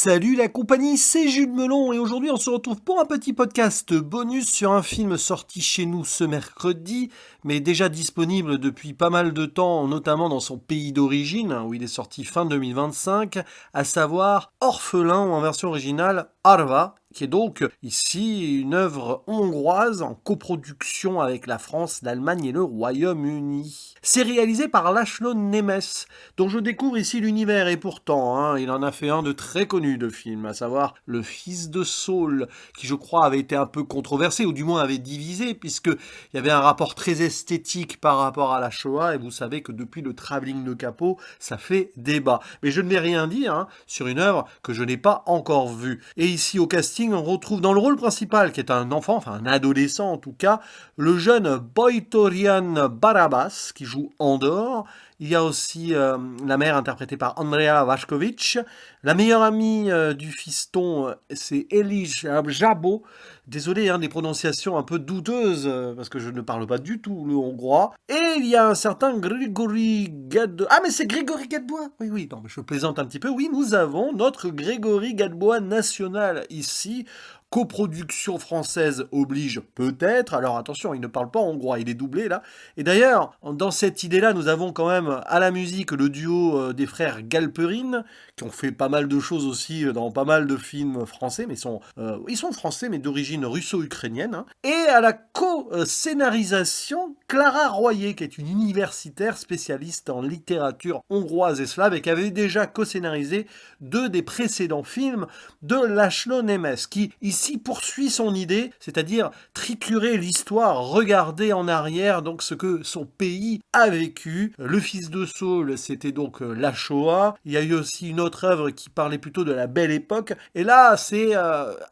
Salut la compagnie, c'est Jules Melon et aujourd'hui on se retrouve pour un petit podcast bonus sur un film sorti chez nous ce mercredi, mais déjà disponible depuis pas mal de temps, notamment dans son pays d'origine, où il est sorti fin 2025, à savoir Orphelin ou en version originale Arva, qui est donc ici une œuvre hongroise en coproduction avec la France, l'Allemagne et le Royaume-Uni. C'est réalisé par László Nemes, dont je découvre ici l'univers et pourtant, il en a fait un de très connu de film, à savoir Le Fils de Saul, qui je crois avait été un peu controversé, ou du moins avait divisé, puisqu'il y avait un rapport très esthétique par rapport à la Shoah, et vous savez que depuis le Travelling de Capot, ça fait débat. Mais je ne vais rien dire sur une œuvre que je n'ai pas encore vue. Et ici au casting, on retrouve dans le rôle principal, qui est un enfant, enfin un adolescent en tout cas, le jeune Boitorian Barabas, qui joue Andor. Il y a aussi la mère interprétée par Andrea Vašković. La meilleure amie du fiston, c'est Elige Jabo. Désolé des prononciations un peu douteuses, parce que je ne parle pas du tout le hongrois. Et il y a un certain Grégory Gadebois. Ah, mais c'est Grégory Gadebois. Oui, non, mais je plaisante un petit peu. Oui, nous avons notre Grégory Gadebois national ici. Coproduction française oblige peut-être. Alors attention, il ne parle pas hongrois, il est doublé là. Et d'ailleurs, dans cette idée-là, nous avons quand même à la musique le duo des frères Galperin, qui ont fait pas mal de choses aussi dans pas mal de films français, mais ils sont français, mais d'origine russo-ukrainienne. Et à la co-scénarisation, Clara Royer, qui est une universitaire spécialiste en littérature hongroise et slave, et qui avait déjà co-scénarisé deux des précédents films de László Nemes, qui ici poursuit son idée, c'est-à-dire triturer l'histoire, regarder en arrière donc ce que son pays a vécu. Le Fils de Saul, c'était donc la Shoah. Il y a eu aussi une autre œuvre qui parlait plutôt de la Belle Époque. Et là, c'est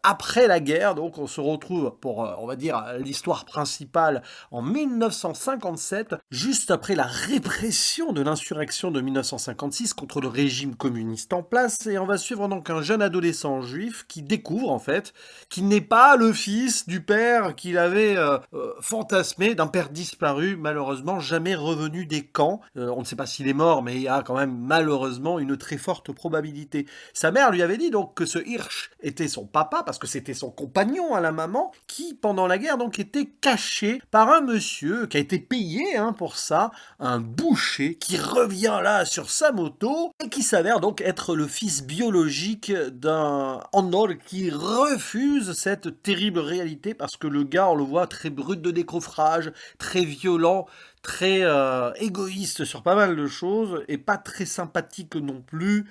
après la guerre, donc on se retrouve pour, on va dire, l'histoire principale en 1957, juste après la répression de l'insurrection de 1956 contre le régime communiste en place. Et on va suivre donc un jeune adolescent juif qui découvre en fait qu'il n'est pas le fils du père qu'il avait fantasmé, d'un père disparu, malheureusement jamais revenu des camps. On ne sait pas s'il est mort, mais il y a quand même malheureusement une très forte probabilité. Sa mère lui avait dit donc que ce Hirsch était son papa, parce que c'était son compagnon à la maman, qui pendant la guerre donc était caché par un monsieur qui a été payé pour ça, un boucher qui revient là sur sa moto et qui s'avère donc être le fils biologique d'un Andor qui refuse cette terrible réalité parce que le gars, on le voit très brut de décoffrage, très violent, très égoïste sur pas mal de choses et pas très sympathique non plus.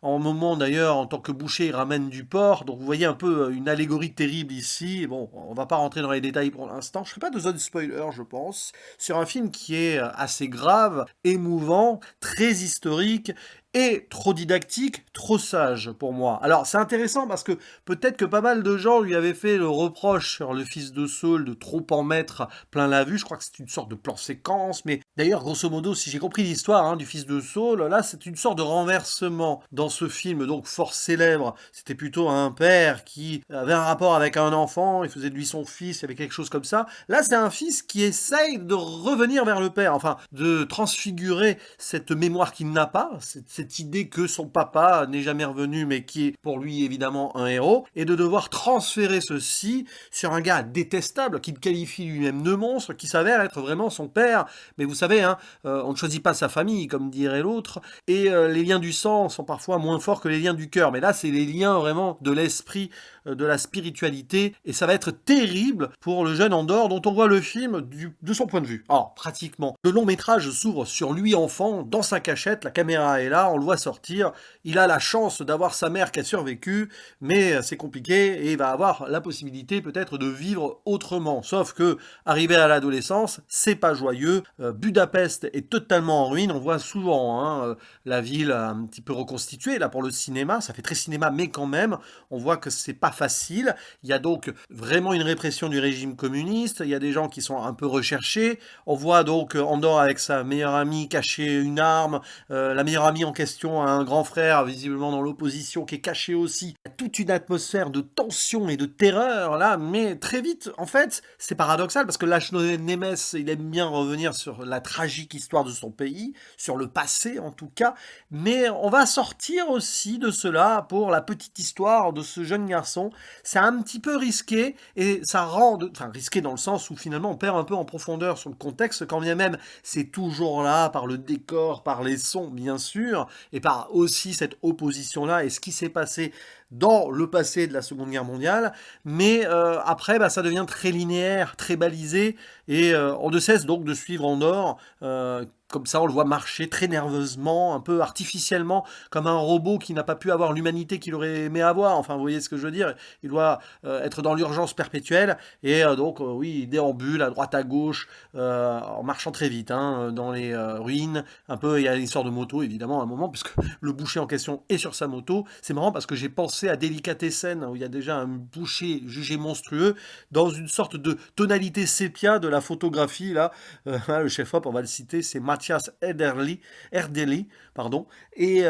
En moment d'ailleurs, en tant que boucher, il ramène du porc, donc vous voyez un peu une allégorie terrible ici. Bon, on va pas rentrer dans les détails pour l'instant, je ne ferai pas de zone spoiler, je pense, sur un film qui est assez grave, émouvant, très historique, et trop didactique, trop sage pour moi. Alors c'est intéressant parce que peut-être que pas mal de gens lui avaient fait le reproche sur Le Fils de Saul de trop en mettre plein la vue. Je crois que c'est une sorte de plan séquence, mais d'ailleurs grosso modo, si j'ai compris l'histoire du Fils de Saul, là c'est une sorte de renversement dans ce film donc fort célèbre. C'était plutôt un père qui avait un rapport avec un enfant, il faisait de lui son fils, il y avait quelque chose comme ça. Là c'est un fils qui essaye de revenir vers le père, enfin de transfigurer cette mémoire qu'il n'a pas, cette idée que son papa n'est jamais revenu, mais qui est pour lui évidemment un héros, et de devoir transférer ceci sur un gars détestable, qu'il qualifie lui-même de monstre, qui s'avère être vraiment son père. Mais vous savez, on ne choisit pas sa famille, comme dirait l'autre, et les liens du sang sont parfois moins forts que les liens du cœur. Mais là, c'est les liens vraiment de l'esprit, de la spiritualité, et ça va être terrible pour le jeune Andor, dont on voit le film de son point de vue. Alors, pratiquement. Le long métrage s'ouvre sur lui enfant, dans sa cachette, la caméra est là, on le voit sortir, il a la chance d'avoir sa mère qui a survécu, mais c'est compliqué et il va avoir la possibilité peut-être de vivre autrement. Sauf que, arrivé à l'adolescence, c'est pas joyeux. Budapest est totalement en ruine, on voit souvent la ville un petit peu reconstituée, là pour le cinéma, ça fait très cinéma, mais quand même, on voit que c'est pas facile. Il y a donc vraiment une répression du régime communiste, il y a des gens qui sont un peu recherchés, on voit donc Andor avec sa meilleure amie cacher une arme, la meilleure amie en question à un grand frère, visiblement dans l'opposition, qui est caché aussi. Il y a toute une atmosphère de tension et de terreur, là, mais très vite, en fait, c'est paradoxal, parce que Lachlan Nemes, il aime bien revenir sur la tragique histoire de son pays, sur le passé en tout cas, mais on va sortir aussi de cela pour la petite histoire de ce jeune garçon. C'est un petit peu risqué, et ça rend, enfin risqué dans le sens où finalement on perd un peu en profondeur sur le contexte, quand bien même c'est toujours là par le décor, par les sons bien sûr, et par aussi cette opposition-là et ce qui s'est passé dans le passé de la Seconde Guerre mondiale, mais après ça devient très linéaire, très balisé, et on ne cesse donc de suivre Andor, comme ça on le voit marcher très nerveusement, un peu artificiellement, comme un robot qui n'a pas pu avoir l'humanité qu'il aurait aimé avoir, enfin vous voyez ce que je veux dire, il doit être dans l'urgence perpétuelle, et donc oui, il déambule à droite à gauche, en marchant très vite, hein, dans les ruines, un peu, il y a l'histoire de moto évidemment à un moment, puisque le boucher en question est sur sa moto. C'est marrant parce que j'ai pensé à Delicatessen, où il y a déjà un boucher jugé monstrueux, dans une sorte de tonalité sépia de la photographie, là, le chef-op, on va le citer, c'est Matthias Erdely, pardon, et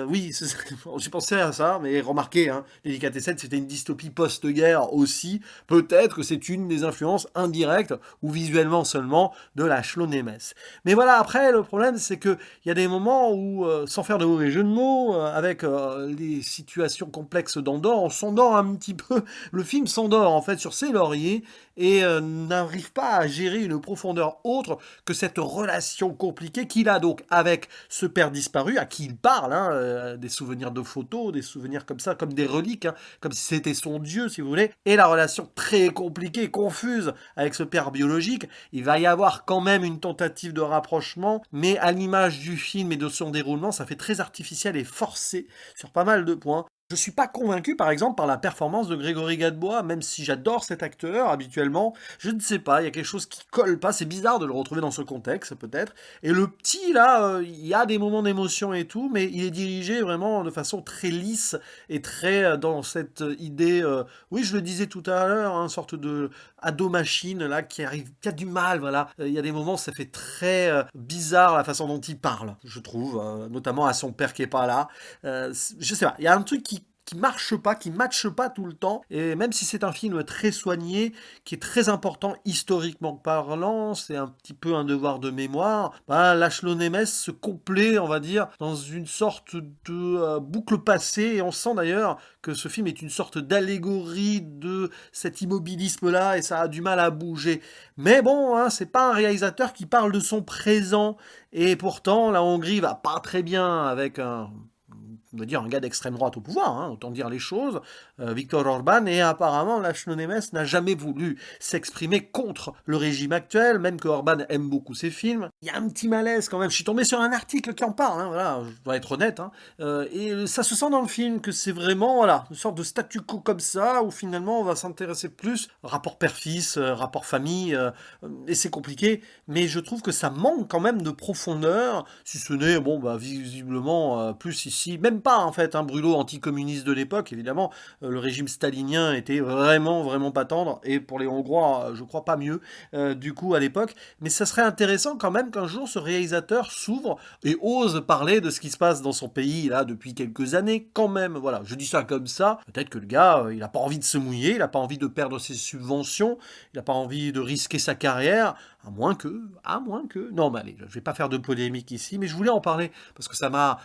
oui, j'ai pensé à ça, mais remarquez, hein, Delicatessen, c'était une dystopie post-guerre aussi, peut-être que c'est une des influences indirectes, ou visuellement seulement, de Lachlan Nemes. Mais voilà, après, le problème, c'est qu'il y a des moments où, sans faire de mauvais jeu de mots, avec les situations complexes d'Andorre, on s'endort un petit peu, le film s'endort en fait sur ses lauriers, et n'arrive pas à gérer une profondeur autre que cette relation compliquée qu'il a donc avec ce père disparu, à qui il parle, hein, des souvenirs de photos, des souvenirs comme ça, comme des reliques, hein, comme si c'était son dieu, si vous voulez, et la relation très compliquée, confuse avec ce père biologique. Il va y avoir quand même une tentative de rapprochement, mais à l'image du film et de son déroulement, ça fait très artificiel et forcé sur pas mal de points. Je suis pas convaincu, par exemple, par la performance de Grégory Gadebois, même si j'adore cet acteur habituellement. Je ne sais pas, il y a quelque chose qui colle pas. C'est bizarre de le retrouver dans ce contexte, peut-être. Et le petit, là, il y a des moments d'émotion et tout, mais il est dirigé vraiment de façon très lisse et très dans cette idée. Oui, je le disais tout à l'heure, une sorte de ado-machine là qui arrive, qui a du mal, voilà. Il y a des moments, ça fait très bizarre la façon dont il parle, je trouve, notamment à son père qui est pas là. Je sais pas, il y a un truc qui marche pas, qui matche pas tout le temps, et même si c'est un film très soigné, qui est très important historiquement parlant, c'est un petit peu un devoir de mémoire, Lachlan Nemes se complaît, on va dire, dans une sorte de boucle passée, et on sent d'ailleurs que ce film est une sorte d'allégorie de cet immobilisme-là, et ça a du mal à bouger. Mais bon, hein, c'est pas un réalisateur qui parle de son présent, et pourtant la Hongrie va pas très bien avec on va dire un gars d'extrême droite au pouvoir, hein, autant dire les choses, Viktor Orban, et apparemment Lachlan Nemes n'a jamais voulu s'exprimer contre le régime actuel, même que Orban aime beaucoup ses films. Il y a un petit malaise quand même, je suis tombé sur un article qui en parle, hein, voilà, je dois être honnête, hein, et ça se sent dans le film que c'est vraiment voilà, une sorte de statu quo comme ça, où finalement on va s'intéresser plus rapport père-fils, rapport famille, et c'est compliqué, mais je trouve que ça manque quand même de profondeur, si ce n'est, bon, visiblement, plus ici, même pas en fait, un brûlot anticommuniste de l'époque, évidemment, le régime stalinien était vraiment, vraiment pas tendre, et pour les Hongrois, je crois pas mieux, du coup, à l'époque, mais ça serait intéressant quand même qu'un jour ce réalisateur s'ouvre et ose parler de ce qui se passe dans son pays, là, depuis quelques années, quand même, voilà, je dis ça comme ça, peut-être que le gars, il a pas envie de se mouiller, il a pas envie de perdre ses subventions, il a pas envie de risquer sa carrière, à moins que, non, mais allez, je vais pas faire de polémique ici, mais je voulais en parler, parce que ça m'a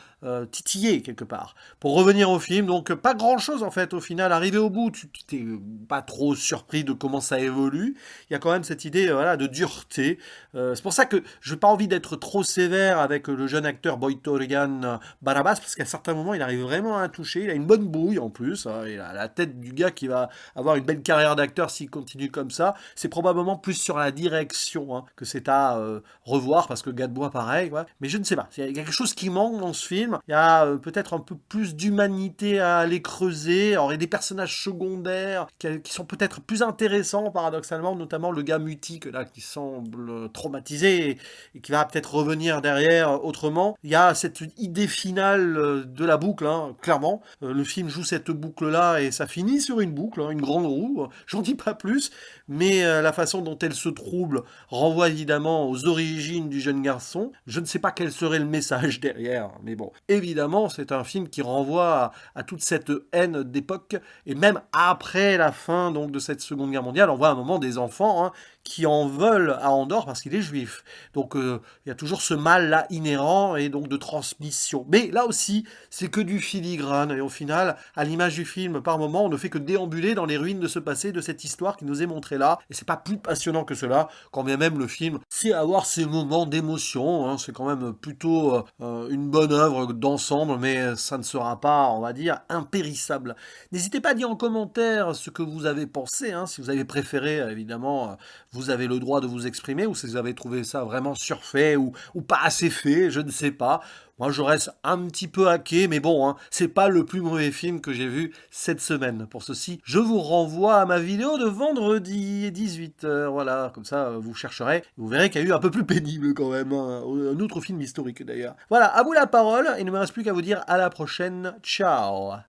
titillé quelque part. Pour revenir au film, donc pas grand chose en fait au final, arrivé au bout, tu t'es pas trop surpris de comment ça évolue, il y a quand même cette idée voilà, de dureté, c'est pour ça que je n'ai pas envie d'être trop sévère avec le jeune acteur Boytorian Barabas, parce qu'à certains moments il arrive vraiment à toucher, il a une bonne bouille en plus, hein, il a la tête du gars qui va avoir une belle carrière d'acteur s'il continue comme ça, c'est probablement plus sur la direction hein, que c'est à revoir, parce que Gadebois pareil, ouais. Mais je ne sais pas, il y a quelque chose qui manque dans ce film, il y a peut-être peut-être un peu plus d'humanité à aller creuser. Alors, il y a des personnages secondaires qui sont peut-être plus intéressants, paradoxalement, notamment le gars mutique, là, qui semble traumatisé et qui va peut-être revenir derrière autrement. Il y a cette idée finale de la boucle, hein, clairement. Le film joue cette boucle-là et ça finit sur une boucle, hein, une grande roue. J'en dis pas plus, mais la façon dont elle se trouble renvoie évidemment aux origines du jeune garçon. Je ne sais pas quel serait le message derrière, mais bon. Évidemment, c'est un film qui renvoie à toute cette haine d'époque, et même après la fin donc de cette Seconde Guerre mondiale, on voit à un moment des enfants, hein, qui en veulent à Andorre parce qu'il est juif. Donc il y a toujours ce mal-là inhérent et donc de transmission. Mais là aussi, c'est que du filigrane. Et au final, à l'image du film, par moment, on ne fait que déambuler dans les ruines de ce passé, de cette histoire qui nous est montrée là. Et c'est pas plus passionnant que cela, quand bien même le film sait avoir ses moments d'émotion. Hein. C'est quand même plutôt une bonne œuvre d'ensemble, mais ça ne sera pas, on va dire, impérissable. N'hésitez pas à dire en commentaire ce que vous avez pensé, hein, si vous avez préféré, évidemment, vous avez le droit de vous exprimer, ou si vous avez trouvé ça vraiment surfait, ou pas assez fait, je ne sais pas. Moi, je reste un petit peu hacké, mais bon, hein, c'est pas le plus mauvais film que j'ai vu cette semaine. Pour ceci, je vous renvoie à ma vidéo de vendredi 18h. Voilà, comme ça, vous chercherez. Vous verrez qu'il y a eu un peu plus pénible quand même. Hein, un autre film historique d'ailleurs. Voilà, à vous la parole. Il ne me reste plus qu'à vous dire à la prochaine. Ciao.